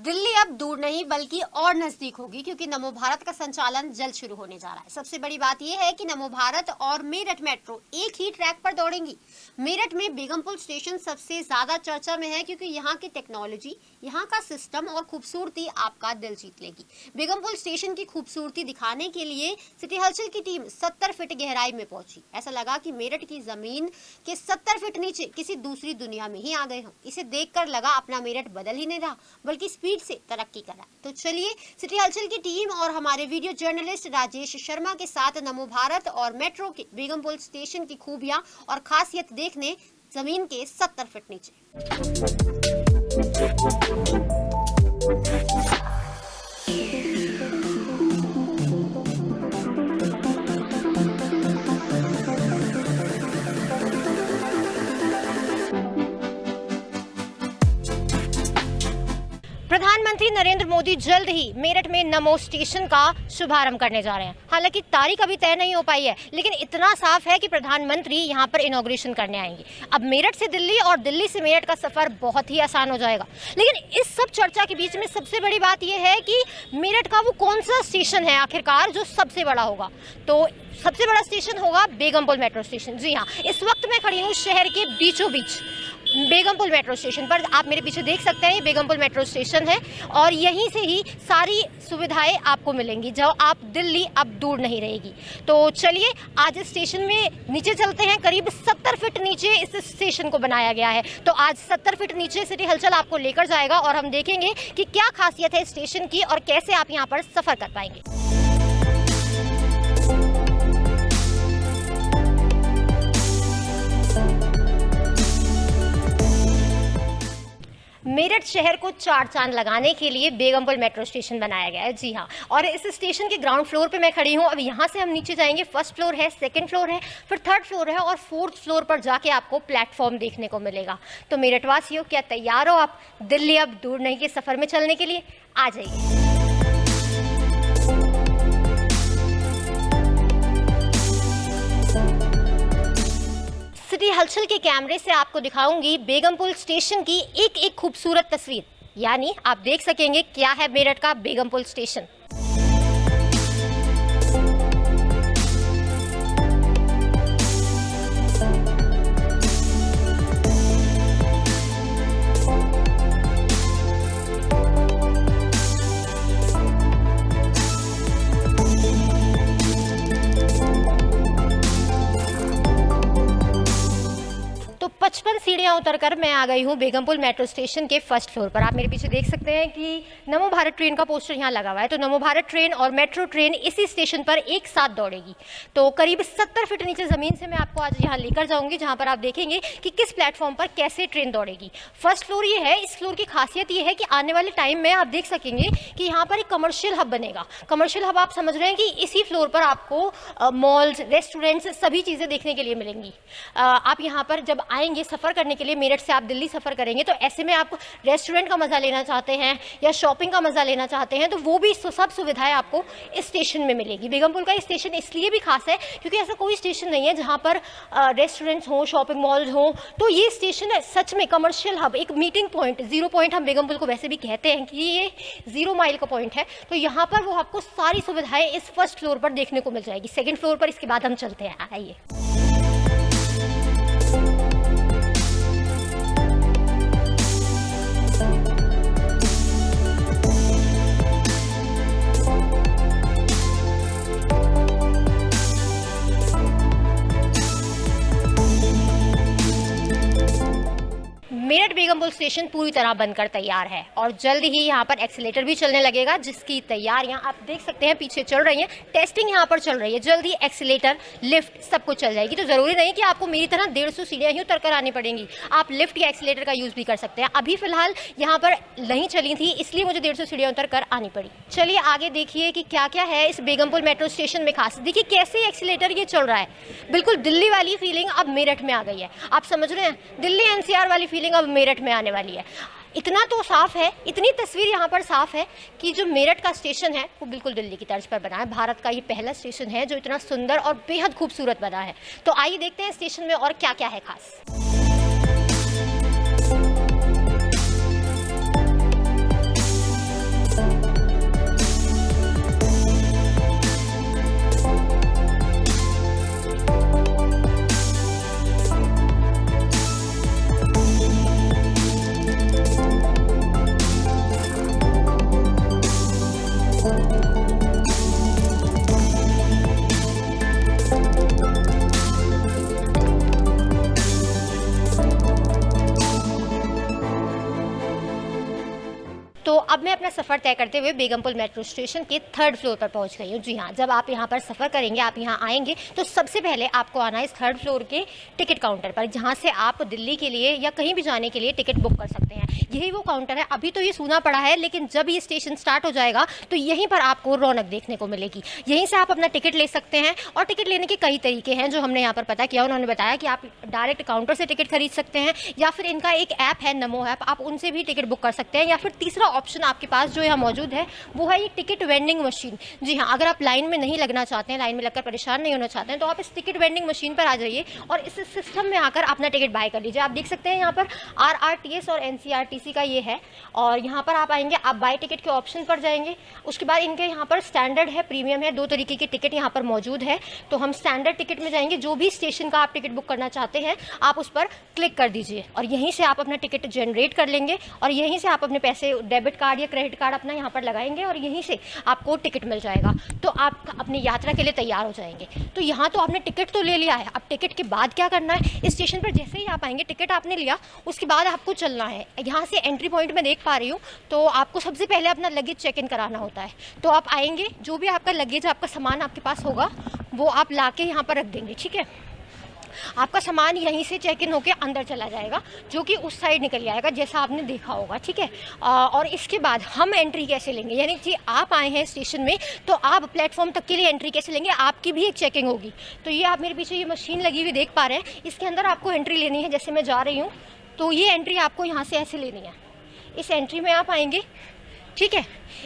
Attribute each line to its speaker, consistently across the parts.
Speaker 1: दिल्ली अब दूर नहीं बल्कि और नजदीक होगी क्योंकि नमो भारत का संचालन जल्द शुरू होने जा रहा है। सबसे बड़ी बात यह है कि नमो भारत और मेरठ मेट्रो एक ही ट्रैक पर दौड़ेंगी। मेरठ में बेगमपुर स्टेशन सबसे ज्यादा चर्चा में है क्योंकि यहाँ की टेक्नोलॉजी, यहाँ का सिस्टम और खूबसूरती आपका दिल जीत लेगी। बेगमपुर स्टेशन की खूबसूरती दिखाने के लिए सिटी हलचल की टीम 70 फीट गहराई में पहुंची। ऐसा लगा कि मेरठ की जमीन के 70 फीट नीचे किसी दूसरी दुनिया में ही आ गए हों। इसे देखकर लगा अपना मेरठ बदल ही नहीं रहा बल्कि स्पीड से तरक्की करा। तो चलिए सिटी हलचल की टीम और हमारे वीडियो जर्नलिस्ट राजेश शर्मा के साथ नमो भारत और मेट्रो के बेगमपुर स्टेशन की खूबियां और खासियत देखने जमीन के 70 फीट नीचे। प्रधानमंत्री नरेंद्र मोदी जल्द ही मेरठ में नमो स्टेशन का शुभारंभ करने जा रहे हैं। हालांकि तारीख अभी तय नहीं हो पाई है, लेकिन इतना साफ है कि प्रधानमंत्री यहां पर इनॉग्रेशन करने आएंगे। अब मेरठ से दिल्ली और दिल्ली से मेरठ का सफर बहुत ही आसान हो जाएगा। लेकिन इस सब चर्चा के बीच में सबसे बड़ी बात यह है कि मेरठ का वो कौन सा स्टेशन है आखिरकार जो सबसे बड़ा होगा। तो सबसे बड़ा स्टेशन होगा बेगमपुर मेट्रो स्टेशन। जी हाँ, इस वक्त मैं खड़ी हूँ शहर के बीचों बीच बेगमपुर मेट्रो स्टेशन पर। आप मेरे पीछे देख सकते हैं, ये बेगमपुर मेट्रो स्टेशन है और यहीं से ही सारी सुविधाएं आपको मिलेंगी जो आप दिल्ली अब दूर नहीं रहेगी। तो चलिए आज इस स्टेशन में नीचे चलते हैं। करीब 70 फीट नीचे इस स्टेशन को बनाया गया है। तो आज 70 फीट नीचे सिटी हलचल आपको लेकर जाएगा और हम देखेंगे कि क्या खासियत है स्टेशन की और कैसे आप यहाँ पर सफर कर पाएंगे। मेरठ शहर को चार चांद लगाने के लिए बेगमपुर मेट्रो स्टेशन बनाया गया है। जी हाँ, और इस स्टेशन के ग्राउंड फ्लोर पे मैं खड़ी हूँ। अब यहाँ से हम नीचे जाएंगे। फर्स्ट फ्लोर है, सेकंड फ्लोर है, फिर थर्ड फ्लोर है और फोर्थ फ्लोर पर जाके आपको प्लेटफॉर्म देखने को मिलेगा। तो मेरठ वासियों, क्या तैयार हो आप दिल्ली अब दूर नहीं के सफर में चलने के लिए? आ जाइए। सिटी हलचल के कैमरे से आपको दिखाऊंगी बेगमपुर स्टेशन की एक एक खूबसूरत तस्वीर, यानी आप देख सकेंगे क्या है मेरठ का बेगमपुर स्टेशन। तो 55 सीढ़ियां उतरकर मैं आ गई हूँ बेगमपुर मेट्रो स्टेशन के फर्स्ट फ्लोर पर। आप मेरे पीछे देख सकते हैं कि नमो भारत ट्रेन का पोस्टर यहाँ लगा हुआ है। तो नमो भारत ट्रेन और मेट्रो ट्रेन इसी स्टेशन पर एक साथ दौड़ेगी। तो करीब 70 फीट नीचे ज़मीन से मैं आपको आज यहाँ लेकर जाऊँगी, जहाँ पर आप देखेंगे कि किस प्लेटफॉर्म पर कैसे ट्रेन दौड़ेगी। फर्स्ट फ्लोर ये है। इस फ्लोर की खासियत ये है कि आने वाले टाइम में आप देख सकेंगे कि यहाँ पर एक कमर्शियल हब बनेगा। कमर्शियल हब आप समझ रहे हैं कि इसी फ्लोर पर आपको मॉल्स, रेस्टोरेंट्स, सभी चीज़ें देखने के लिए मिलेंगी। आप यहाँ पर जब आएंगे सफ़र करने के लिए, मेरठ से आप दिल्ली सफ़र करेंगे, तो ऐसे में आप रेस्टोरेंट का मज़ा लेना चाहते हैं या शॉपिंग का मज़ा लेना चाहते हैं तो वो भी सब सुविधाएं आपको इस स्टेशन में मिलेगी। बेगमपुर का स्टेशन इसलिए भी खास है क्योंकि ऐसा कोई स्टेशन नहीं है जहाँ पर रेस्टोरेंट्स हों, शॉपिंग मॉल्स हों। तो ये स्टेशन है सच में कमर्शियल हब, एक मीटिंग पॉइंट, जीरो पॉइंट हम बेगमपुर को वैसे भी कहते हैं कि ये 0 माइल का पॉइंट है। तो यहाँ पर वो आपको सारी सुविधाएं इस फर्स्ट फ्लोर पर देखने को मिल जाएगी। सेकेंड फ्लोर पर इसके बाद हम चलते हैं, आइए। मेरठ बेगमपुर स्टेशन पूरी तरह बनकर तैयार है और जल्द ही यहाँ पर एक्सीलेटर भी चलने लगेगा, जिसकी तैयारियां आप देख सकते हैं पीछे चल रही हैं। टेस्टिंग यहाँ पर चल रही है। जल्द ही एक्सीलेटर, लिफ्ट सब कुछ चल जाएगी। तो ज़रूरी नहीं कि आपको मेरी तरह 150 सीढ़ियाँ ही उतर कर आनी पड़ेंगी। आप लिफ्ट या एक्सीलेटर का यूज़ भी कर सकते हैं। अभी फिलहाल यहाँ पर नहीं चली थी, इसलिए मुझे 150 सीढ़ियाँ उतर कर आनी पड़ी। चलिए आगे देखिए कि क्या क्या है इस बेगमपुर मेट्रो स्टेशन में खास। देखिए कैसे एक्सीलेटर ये चल रहा है। बिल्कुल दिल्ली वाली फीलिंग अब मेरठ में आ गई है। आप समझ रहे हैं, दिल्ली NCR वाली फीलिंग अब मेरठ में आने वाली है। इतना तो साफ है, इतनी तस्वीर यहाँ पर साफ है कि जो मेरठ का स्टेशन है वो बिल्कुल दिल्ली की तर्ज पर बना है। भारत का ये पहला स्टेशन है जो इतना सुंदर और बेहद खूबसूरत बना है। तो आइए देखते हैं स्टेशन में और क्या क्या है खास। अब मैं अपना सफ़र तय करते हुए बेगमपुल मेट्रो स्टेशन के 3rd फ्लोर पर पहुंच गई हूँ। जी हाँ, जब आप यहाँ पर सफ़र करेंगे, आप यहाँ आएंगे तो सबसे पहले आपको आना है इस 3rd फ्लोर के टिकट काउंटर पर, जहाँ से आप दिल्ली के लिए या कहीं भी जाने के लिए टिकट बुक कर सकते हैं। यही वो काउंटर है। अभी तो ये सूना पड़ा है, लेकिन जब ये स्टेशन स्टार्ट हो जाएगा तो यहीं पर आपको रौनक देखने को मिलेगी। यहीं से आप अपना टिकट ले सकते हैं, और टिकट लेने के कई तरीके हैं जो हमने यहाँ पर पता किया। उन्होंने बताया कि आप डायरेक्ट काउंटर से टिकट खरीद सकते हैं, या फिर इनका एक ऐप है नमो ऐप, आप उनसे भी टिकट बुक कर सकते हैं, या फिर तीसरा ऑप्शन आपके पास जो यहाँ मौजूद है वो है ये टिकट वेंडिंग मशीन। जी हाँ, अगर आप लाइन में नहीं लगना चाहते हैं, लाइन में लगकर परेशान नहीं होना चाहते हैं, तो आप इस टिकट वेंडिंग मशीन पर आ जाइए और इस सिस्टम में आकर अपना टिकट बाय कर लीजिए। आप देख सकते हैं यहाँ पर RRTS और NCRTC का ये है, और यहाँ पर आप आएंगे, आप बाय टिकट के ऑप्शन पर जाएंगे। उसके बाद इनके यहाँ पर स्टैंडर्ड है, प्रीमियम है, 2 तरीके की टिकट यहाँ पर मौजूद है। तो हम स्टैंडर्ड टिकट में जाएंगे। जो भी स्टेशन का आप टिकट बुक करना चाहते हैं आप उस पर क्लिक कर दीजिए, और यहीं से आप अपना टिकट जनरेट कर लेंगे, और यहीं से आप अपने पैसे डेबिट कार्ड या क्रेडिट कार्ड अपना यहाँ पर लगाएंगे, और यहीं से आपको टिकट मिल जाएगा। तो आप अपनी यात्रा के लिए तैयार हो जाएंगे। तो यहाँ तो आपने टिकट तो ले लिया है, अब टिकट के बाद क्या करना है? इस स्टेशन पर जैसे ही आप आएंगे, टिकट आपने लिया, उसके बाद आपको चलना है। यहाँ से एंट्री पॉइंट में देख पा रही हूँ, तो आपको सबसे पहले अपना लगेज चेक इन कराना होता है। तो आप आएंगे, जो भी आपका लगेज, आपका सामान आपके पास होगा वो आप ला के यहाँ पर रख देंगे। ठीक है, आपका सामान यहीं से चेक इन होकर अंदर चला जाएगा, जो कि उस साइड निकल जाएगा जैसा आपने देखा होगा। ठीक है, और इसके बाद हम एंट्री कैसे लेंगे? यानी कि आप आए हैं स्टेशन में, तो आप प्लेटफॉर्म तक के लिए एंट्री कैसे लेंगे? आपकी भी एक चेकिंग होगी। तो ये आप मेरे पीछे ये मशीन लगी हुई देख पा रहे हैं, इसके अंदर आपको एंट्री लेनी है। जैसे मैं जा रही हूँ, तो ये एंट्री आपको यहाँ से ऐसे लेनी है। इस एंट्री में आप आएंगे, ठीक है,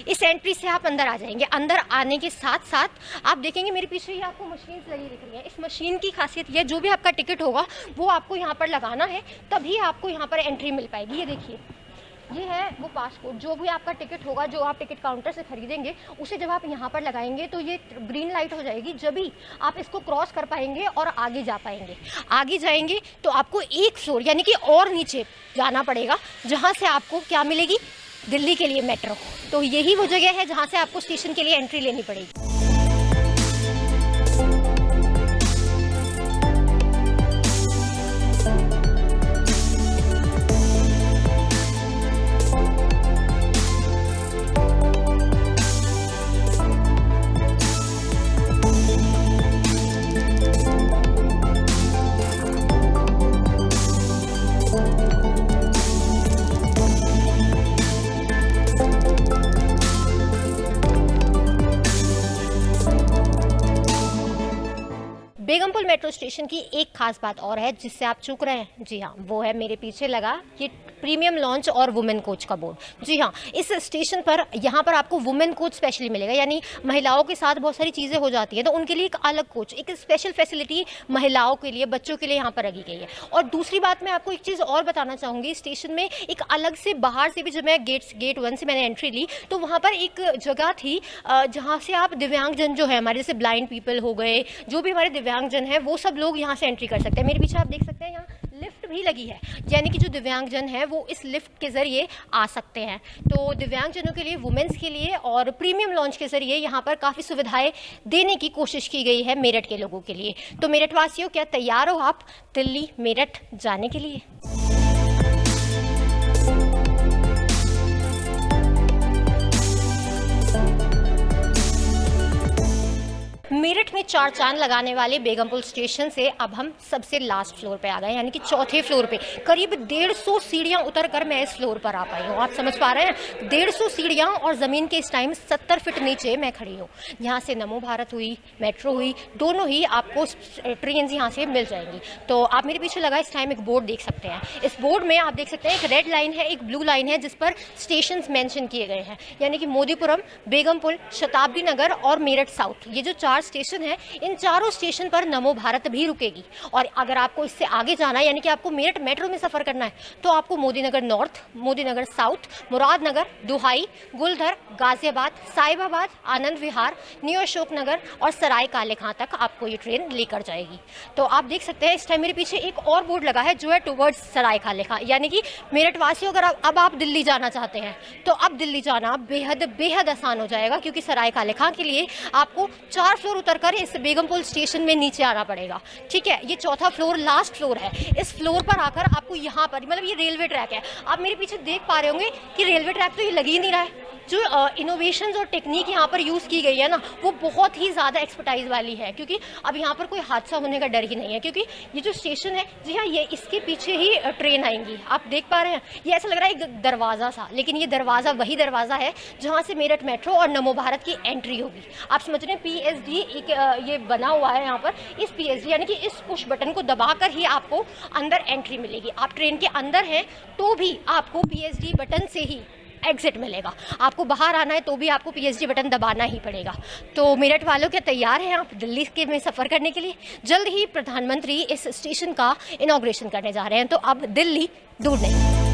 Speaker 1: इस एंट्री से आप अंदर आ जाएंगे। अंदर आने के साथ साथ आप देखेंगे मेरे पीछे ही आपको मशीन लगी दिख रही है। इस मशीन की खासियत यह, जो भी आपका टिकट होगा वो आपको यहाँ पर लगाना है, तभी आपको यहाँ पर एंट्री मिल पाएगी। ये देखिए, ये है वो पासपोर्ट। जो भी आपका टिकट होगा, जो आप टिकट काउंटर से खरीदेंगे, उसे जब आप यहाँ पर लगाएंगे तो ये ग्रीन लाइट हो जाएगी। जब भी आप इसको क्रॉस कर पाएंगे और आगे जा पाएंगे। आगे जाएंगे तो आपको एक फ्लोर यानी कि और नीचे जाना पड़ेगा, जहाँ से आपको क्या मिलेगी? दिल्ली के लिए मेट्रो। तो यही वो जगह है जहाँ से आपको स्टेशन के लिए एंट्री लेनी पड़ेगी। बेगमपुल मेट्रो स्टेशन की एक खास बात और है जिससे आप चूक रहे हैं। जी हाँ, वो है मेरे पीछे लगा ये प्रीमियम लॉन्च और वुमेन कोच का बोर्ड। जी हाँ, इस स्टेशन पर यहाँ पर आपको वुमेन कोच स्पेशली मिलेगा, यानी महिलाओं के साथ बहुत सारी चीज़ें हो जाती हैं, तो उनके लिए एक अलग कोच, एक स्पेशल फैसिलिटी महिलाओं के लिए, बच्चों के लिए यहाँ पर रखी गई है। और दूसरी बात मैं आपको एक चीज़ और बताना चाहूँगी, स्टेशन में एक अलग से बाहर से भी, जब मैं गेट 1 से मैंने एंट्री ली, तो वहाँ पर एक जगह थी जहाँ से आप दिव्यांगजन जो है हमारे, जैसे ब्लाइंड पीपल हो गए, जो भी हमारे दिव्यांगजन हैं, वो सब लोग यहाँ से एंट्री कर सकते हैं। मेरे पीछे आप देख सकते हैं यहाँ लिफ्ट भी लगी है, यानी कि जो दिव्यांगजन है वो इस लिफ्ट के ज़रिए आ सकते हैं। तो दिव्यांगजनों के लिए, वुमेन्स के लिए और प्रीमियम लॉन्च के ज़रिए यहाँ पर काफ़ी सुविधाएं देने की कोशिश की गई है मेरठ के लोगों के लिए। तो मेरठ वासियों, क्या तैयार हो आप दिल्ली मेरठ जाने के लिए? मेरठ में 4 चांद लगाने वाले बेगमपुल स्टेशन से अब हम सबसे लास्ट फ्लोर पे आ गए, यानी कि चौथे फ्लोर पे। करीब 150 सीढ़ियाँ उतर कर मैं इस फ्लोर पर आ पाई हूँ। आप समझ पा रहे हैं, 150 सीढ़ियाँ, और ज़मीन के इस टाइम 70 फीट नीचे मैं खड़ी हूँ। यहाँ से नमो भारत हुई, मेट्रो हुई, दोनों ही आपको ट्रेन यहाँ से मिल जाएंगी। तो आप मेरे पीछे लगा इस टाइम एक बोर्ड देख सकते हैं। इस बोर्ड में आप देख सकते हैं एक रेड लाइन है, एक ब्लू लाइन है, जिस पर स्टेशन मैंशन किए गए हैं, यानी कि मोदीपुरम, बेगमपुल, शताब्दी नगर और मेरठ साउथ। ये जो 4 स्टेशन है, इन चारों स्टेशन पर नमो भारत भी रुकेगी। और अगर आपको इससे आगे जाना है, यानी कि आपको मेरठ मेट्रो में सफ़र करना है, तो आपको मोदीनगर नॉर्थ, मोदीनगर साउथ, मुरादनगर, दुहाई, गुलधर, गाजियाबाद, साहिबाबाद, आनंद विहार, न्यू अशोक नगर और सराय काले खां तक आपको ये ट्रेन लेकर जाएगी। तो आप देख सकते हैं इस टाइम मेरे पीछे एक और बोर्ड लगा है जो है टुवर्ड्स सराय काले खां, यानी कि मेरठ वासियों, अगर अब आप दिल्ली जाना चाहते हैं तो अब दिल्ली जाना बेहद बेहद आसान हो जाएगा, क्योंकि सराय काले खां के लिए आपको 4 फ्लोर उतरकर इस बेगमपुल स्टेशन में नीचे आना पड़ेगा। ठीक है, ये चौथा फ्लोर लास्ट फ्लोर है। इस फ्लोर पर आकर आपको यहाँ पर मतलब ये रेलवे ट्रैक है, आप मेरे पीछे देख पा रहे होंगे कि रेलवे ट्रैक तो ये लग ही नहीं रहा है। जो इनोवेशंस और टेक्निक यहाँ पर यूज़ की गई है ना, वो बहुत ही ज़्यादा एक्सपर्टाइज वाली है, क्योंकि अब यहाँ पर कोई हादसा होने का डर ही नहीं है। क्योंकि ये जो स्टेशन है, जी हाँ, ये इसके पीछे ही ट्रेन आएंगी। आप देख पा रहे हैं, ये ऐसा लग रहा है एक दरवाज़ा सा, लेकिन ये दरवाज़ा वही दरवाज़ा है जहाँ से मेरठ मेट्रो और नमो भारत की एंट्री होगी। आप समझ रहे हैं, PSD एक ये बना हुआ है यहाँ पर। इस PSD यानी कि इस पुश बटन को दबाकर ही आपको अंदर एंट्री मिलेगी। आप ट्रेन के अंदर हैं तो भी आपको PSD बटन से ही एग्जिट मिलेगा। आपको बाहर आना है तो भी आपको PSD बटन दबाना ही पड़ेगा। तो मेरठ वालों क्या तैयार हैं आप दिल्ली के में सफ़र करने के लिए? जल्द ही प्रधानमंत्री इस स्टेशन का इनॉग्रेशन करने जा रहे हैं, तो अब दिल्ली दूर नहीं।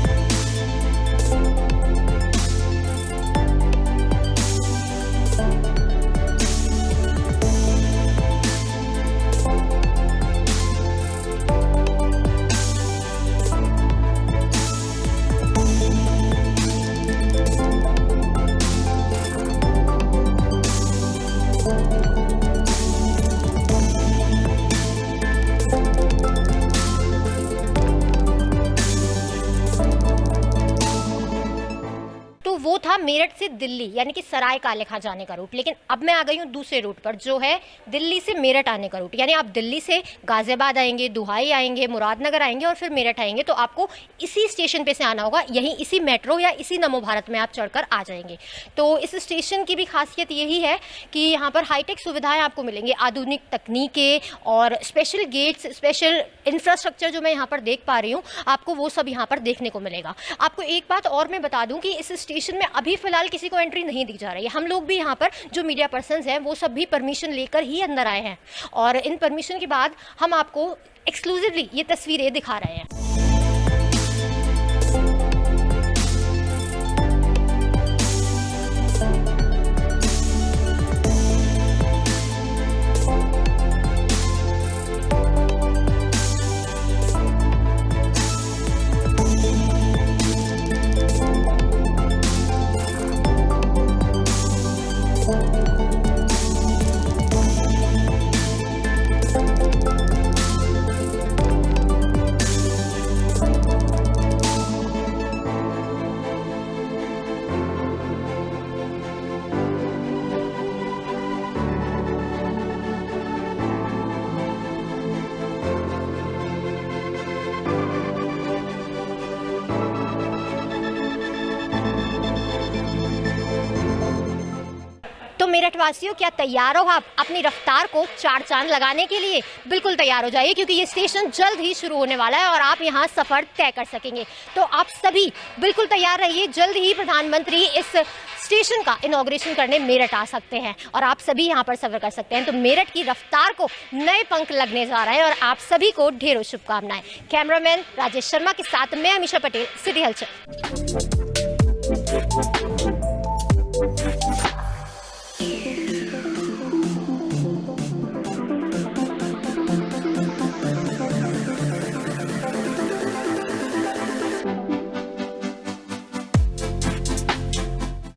Speaker 1: तो वो था मेरठ से दिल्ली यानी कि सराय काले खां जाने का रूट। लेकिन अब मैं आ गई हूँ दूसरे रूट पर, जो है दिल्ली से मेरठ आने का रूट। यानी आप दिल्ली से गाज़ियाबाद आएंगे, दुहाई आएंगे, मुरादनगर आएंगे और फिर मेरठ आएंगे, तो आपको इसी स्टेशन पे से आना होगा। यहीं इसी मेट्रो या इसी नमो भारत में आप चढ़कर आ जाएंगे। तो इस स्टेशन की भी खासियत यही है कि यहाँ पर हाईटेक सुविधाएँ आपको मिलेंगी, आधुनिक तकनीकें और स्पेशल गेट्स, स्पेशल इंफ्रास्ट्रक्चर जो मैं यहाँ पर देख पा रही हूँ, आपको वो सब यहाँ पर देखने को मिलेगा। आपको एक बात और मैं बता दूँ कि इस स्टेशन में अभी फिलहाल किसी को एंट्री नहीं दी जा रही है। हम लोग भी यहाँ पर जो मीडिया पर्सन्स हैं वो सब भी परमिशन लेकर ही अंदर आए हैं, और इन परमिशन के बाद हम आपको एक्सक्लूसिवली ये तस्वीरें दिखा रहे हैं। तो मेरठ वासियों, क्या तैयार हो आप अपनी रफ्तार को चार चांद लगाने के लिए? बिल्कुल तैयार हो जाइए, क्योंकि ये स्टेशन जल्द ही शुरू होने वाला है और आप यहाँ सफ़र तय कर सकेंगे। तो आप सभी बिल्कुल तैयार रहिए, जल्द ही प्रधानमंत्री इस स्टेशन का इनॉग्रेशन करने मेरठ आ सकते हैं और आप सभी यहाँ पर सफ़र कर सकते हैं। तो मेरठ की रफ्तार को नए पंख लगने जा रहे हैं और आप सभी को ढेरों शुभकामनाएं। कैमरामैन राजेश शर्मा के साथ मैं अमीषा पटेल, सिटी हलचल।